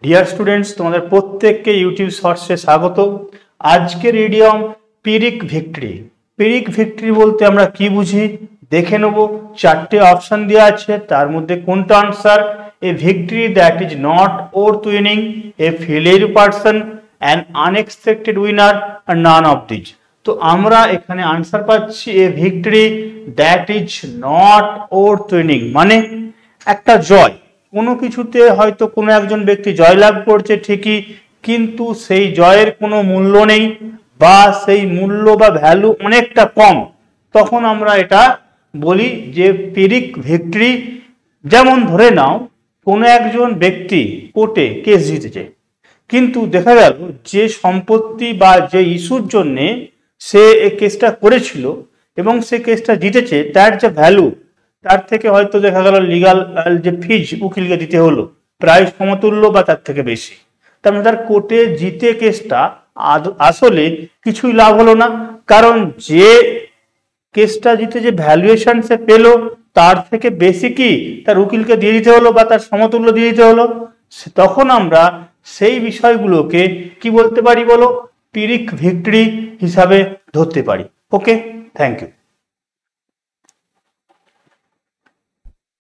Dear students, তোমাদের প্রত্যেককে YouTube শর্টসে স্বাগত। আজকের ইডিয়ম পিরিক ভিক্টরি। পিরিক ভিক্টরি বলতে আমরা কি বুঝি দেখে নেব। চারটে অপশন দেওয়া আছে, তার মধ্যে কোনটা answer? A victory that is not worth winning, a failure person, an unexpected winner, or none of this. তো আমরা এখানে আনসার পাচ্ছি a victory that is not worth winning, মানে একটা জয়। কোনো কিছুতে হয়তো কোনো একজন ব্যক্তি জয়লাভ করছে ঠিকই, কিন্তু সেই জয়ের কোনো মূল্য নেই, বা সেই মূল্য বা ভ্যালু অনেকটা কম, তখন আমরা এটা বলি যে পিরিক ভিক্টরি। যেমন ধরে নাও কোনো একজন ব্যক্তি কোর্টে কেস জিতেছে, কিন্তু দেখা গেল যে সম্পত্তি বা যে ইস্যুর জন্যে সে এই কেসটা করেছিল এবং সে কেসটা জিতেছে, তার যে ভ্যালু, তার থেকে হয়তো দেখা গেল লিগাল যে ফিজ উকিলকে দিতে হলো প্রায় সমতুল্য বা তার থেকে বেশি। তার মানে তার কোর্টে জিতে কেসটা আসলে কিছুই লাভ হলো না, কারণ যে কেসটা জিতে যে ভ্যালুয়েশন সে পেলো তার থেকে বেশি কি তার উকিলকে দিয়ে দিতে হলো বা তার সমতুল্য দিয়ে দিতে হলো। তখন আমরা সেই বিষয়গুলোকে কি বলতে পারি বলো? পিরিক ভিক্টরি হিসাবে ধরতে পারি। ওকে, থ্যাংক ইউ।